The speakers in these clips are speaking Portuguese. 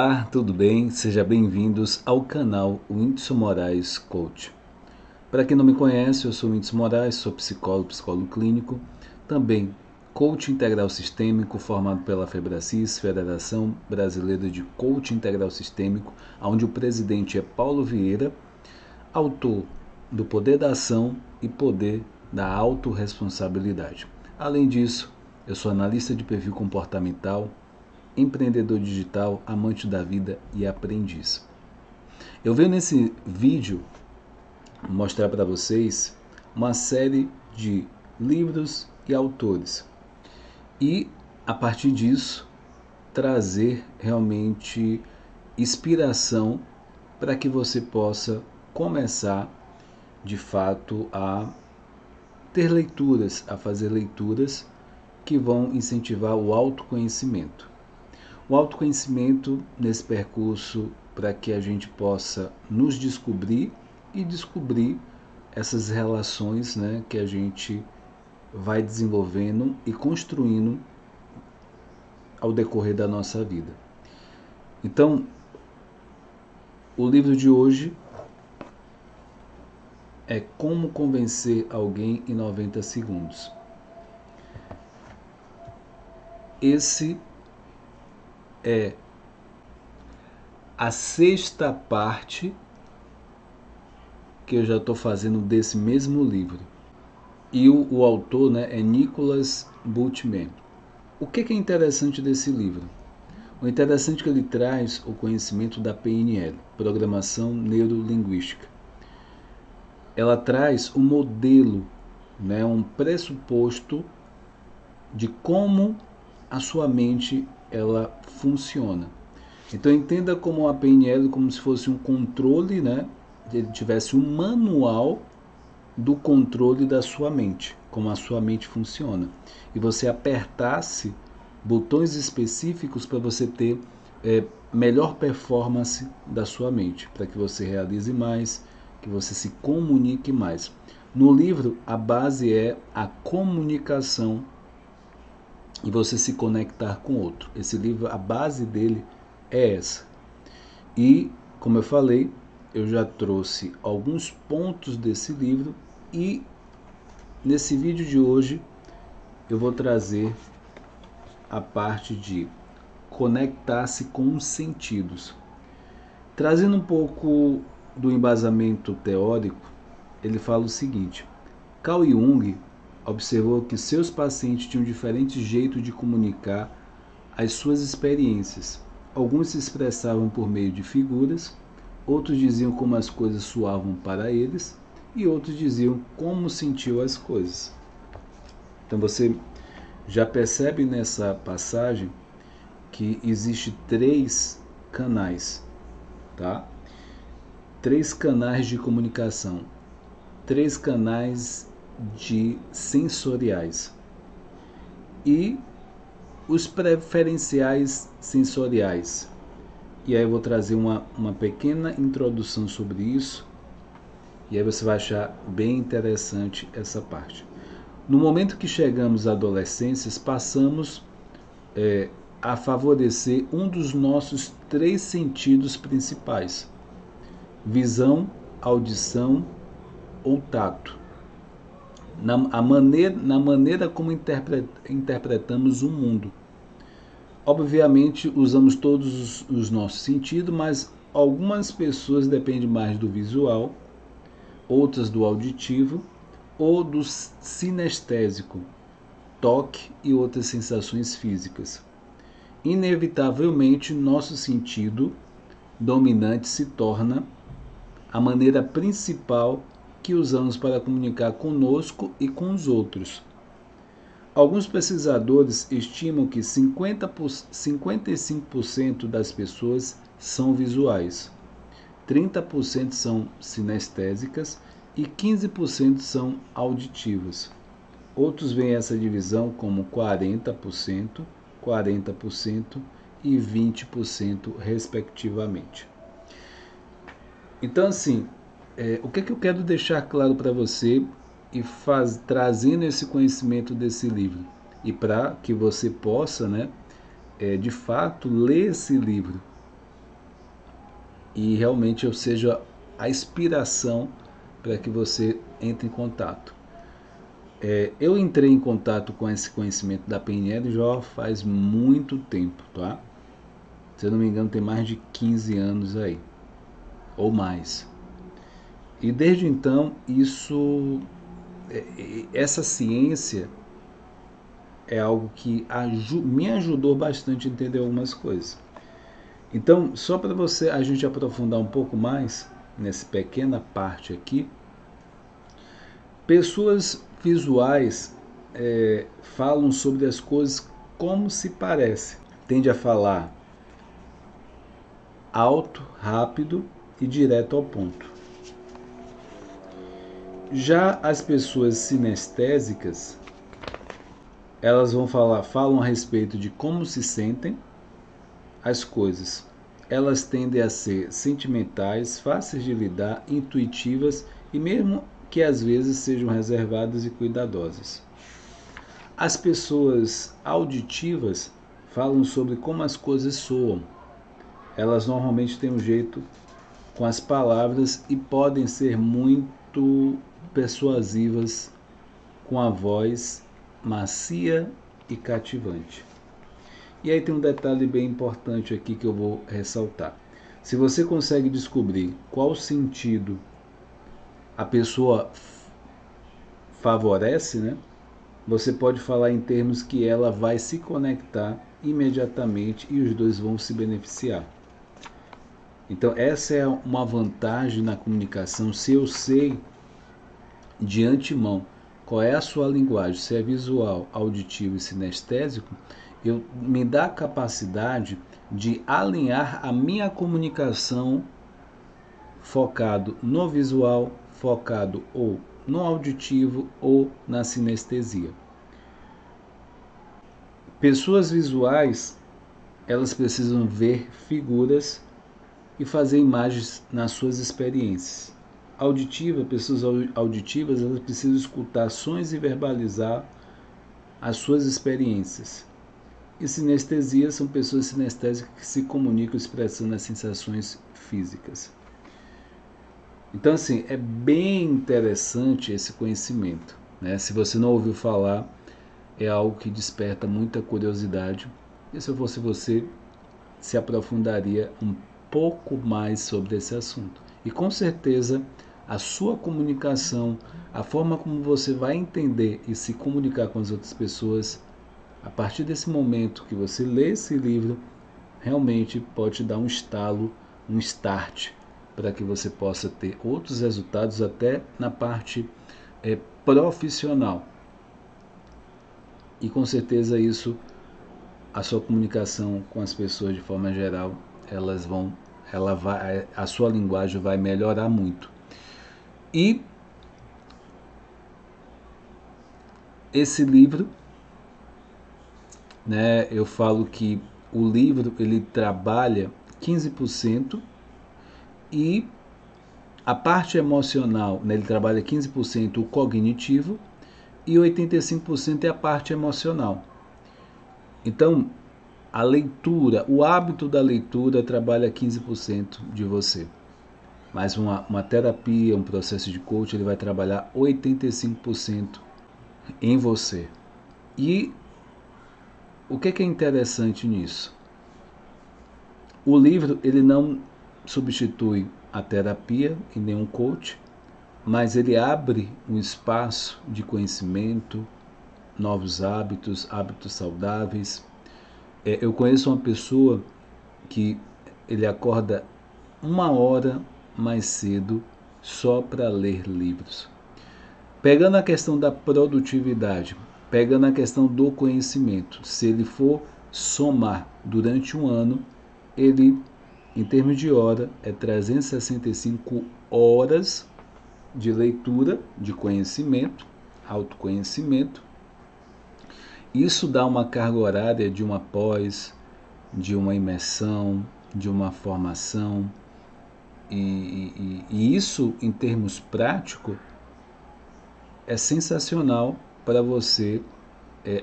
Olá, tudo bem? Sejam bem-vindos ao canal Whindeson Moraes Coach. Para quem não me conhece, eu sou Whindeson Moraes, sou psicólogo clínico, também coach integral sistêmico formado pela Febracis, Federação Brasileira de Coach Integral Sistêmico, onde o presidente é Paulo Vieira, autor do Poder da Ação e Poder da Autorresponsabilidade. Além disso, eu sou analista de perfil comportamental, empreendedor digital, amante da vida e aprendiz. Eu venho nesse vídeo mostrar para vocês uma série de livros e autores e, a partir disso, trazer realmente inspiração para que você possa começar, de fato, a ter leituras, a fazer leituras que vão incentivar o autoconhecimento. O autoconhecimento nesse percurso para que a gente possa nos descobrir e descobrir essas relações, né, que a gente vai desenvolvendo e construindo ao decorrer da nossa vida. Então, o livro de hoje é Como Convencer Alguém em 90 Segundos. Esse é a sexta parte que eu já estou fazendo desse mesmo livro. E o autor, né, é Nicholas Bultmann. O que é interessante desse livro? O interessante é que ele traz o conhecimento da PNL, Programação Neurolinguística. Ela traz um modelo, né, um pressuposto de como a sua mente ela funciona. Então entenda como a PNL como se fosse um controle, né? Ele tivesse um manual do controle da sua mente, como a sua mente funciona. E você apertasse botões específicos para você ter melhor performance da sua mente, para que você realize mais, que você se comunique mais. No livro, a base é a comunicação e você se conectar com o outro. Esse livro, a base dele é essa. E, como eu falei, eu já trouxe alguns pontos desse livro e nesse vídeo de hoje eu vou trazer a parte de conectar-se com os sentidos. Trazendo um pouco do embasamento teórico, ele fala o seguinte: Carl Jung observou que seus pacientes tinham diferentes jeitos de comunicar as suas experiências. Alguns se expressavam por meio de figuras, outros diziam como as coisas soavam para eles e outros diziam como sentiam as coisas. Então você já percebe nessa passagem que existe 3 canais, tá? 3 canais de comunicação, 3 canais de sensoriais e os preferenciais sensoriais. E aí eu vou trazer uma pequena introdução sobre isso e aí você vai achar bem interessante essa parte. No momento que chegamos à adolescência, passamos a favorecer um dos nossos 3 sentidos principais: visão, audição ou tato. Na maneira como interpretamos o mundo. Obviamente, usamos todos os nossos sentidos, mas algumas pessoas dependem mais do visual, outras do auditivo ou do sinestésico, toque e outras sensações físicas. Inevitavelmente, nosso sentido dominante se torna a maneira principal que usamos para comunicar conosco e com os outros. Alguns pesquisadores estimam que 55% das pessoas são visuais, 30% são sinestésicas e 15% são auditivas. Outros veem essa divisão como 40%, 40% e 20% respectivamente. Então, assim, o que eu quero deixar claro para você e trazendo esse conhecimento desse livro e para que você possa, né, de fato, ler esse livro e realmente eu seja a inspiração para que você entre em contato. Eu entrei em contato com esse conhecimento da PNL já faz muito tempo, tá? Se eu não me engano, tem mais de 15 anos aí, ou mais. E desde então, essa ciência é algo que me ajudou bastante a entender algumas coisas. Então, só para a gente aprofundar um pouco mais nessa pequena parte aqui, pessoas visuais falam sobre as coisas como se parece. Tende a falar alto, rápido e direto ao ponto. Já as pessoas sinestésicas, elas falam a respeito de como se sentem as coisas. Elas tendem a ser sentimentais, fáceis de lidar, intuitivas e mesmo que às vezes sejam reservadas e cuidadosas. As pessoas auditivas falam sobre como as coisas soam. Elas normalmente têm um jeito com as palavras e podem ser muito persuasivas com a voz macia e cativante. E aí tem um detalhe bem importante aqui que eu vou ressaltar. Se você consegue descobrir qual sentido a pessoa favorece, né? Você pode falar em termos que ela vai se conectar imediatamente e os dois vão se beneficiar. Então essa é uma vantagem na comunicação. Se eu sei de antemão qual é a sua linguagem, se é visual, auditivo e sinestésico, me dá a capacidade de alinhar a minha comunicação focado no visual, focado ou no auditivo ou na sinestesia. Pessoas visuais, elas precisam ver figuras e fazer imagens nas suas experiências. Pessoas auditivas, elas precisam escutar sons e verbalizar as suas experiências. E sinestesia são pessoas sinestésicas que se comunicam expressando as sensações físicas. Então, assim, é bem interessante esse conhecimento, né? Se você não ouviu falar, é algo que desperta muita curiosidade. E se eu fosse você, se aprofundaria um pouco mais sobre esse assunto. E com certeza, a sua comunicação, a forma como você vai entender e se comunicar com as outras pessoas, a partir desse momento que você lê esse livro, realmente pode te dar um estalo, um start, para que você possa ter outros resultados até na parte profissional. E com certeza isso, a sua comunicação com as pessoas de forma geral, a sua linguagem vai melhorar muito. E esse livro, né, eu falo que o livro ele trabalha 15% e a parte emocional, né, ele trabalha 15% o cognitivo e 85% é a parte emocional. Então, a leitura, o hábito da leitura trabalha 15% de você. Mas uma terapia, um processo de coaching, ele vai trabalhar 85% em você. E o que é interessante nisso? O livro ele não substitui a terapia e nenhum coach, mas ele abre um espaço de conhecimento, novos hábitos, hábitos saudáveis. Eu conheço uma pessoa que ele acorda 1 hora mais cedo só para ler livros. Pegando a questão da produtividade, pegando a questão do conhecimento, se ele for somar durante um ano, ele, em termos de hora, é 365 horas de leitura, de conhecimento, autoconhecimento. Isso dá uma carga horária de uma pós, de uma imersão, de uma formação. E isso, em termos práticos, é sensacional para você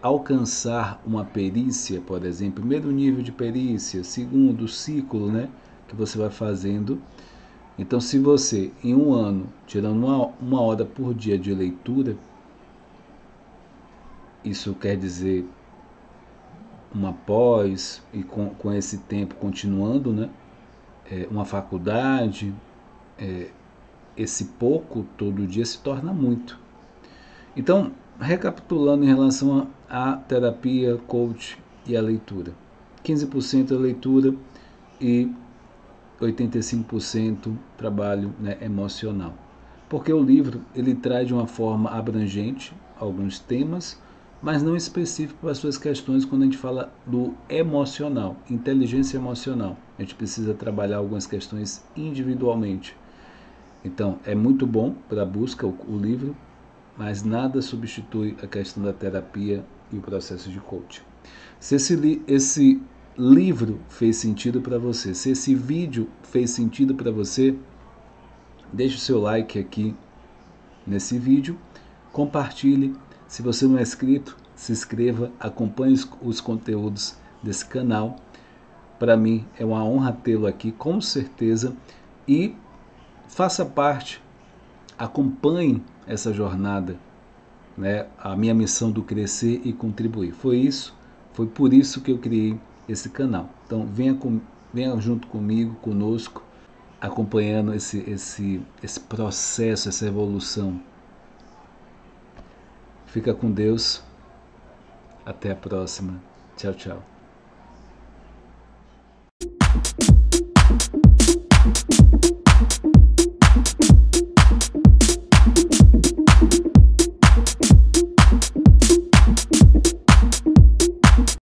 alcançar uma perícia, por exemplo, primeiro nível de perícia, segundo ciclo, né, que você vai fazendo. Então, se você, em um ano, tirando uma hora por dia de leitura, isso quer dizer uma pós, e com esse tempo continuando, né? Uma faculdade, esse pouco todo dia se torna muito. Então, recapitulando em relação à terapia, coach e à leitura. 15% é leitura e 85% trabalho, né, emocional. Porque o livro ele traz de uma forma abrangente alguns temas, mas não específico para as suas questões quando a gente fala do emocional, inteligência emocional. A gente precisa trabalhar algumas questões individualmente. Então, é muito bom para a busca o livro, mas nada substitui a questão da terapia e o processo de coaching. Se esse livro fez sentido para você, se esse vídeo fez sentido para você, deixe o seu like aqui nesse vídeo, compartilhe. Se você não é inscrito, se inscreva, acompanhe os conteúdos desse canal. Para mim é uma honra tê-lo aqui, com certeza, e faça parte, acompanhe essa jornada, né? A minha missão do crescer e contribuir. Foi por isso que eu criei esse canal. Então venha junto comigo, conosco, acompanhando esse processo, essa evolução. Fica com Deus. Até a próxima. Tchau, tchau.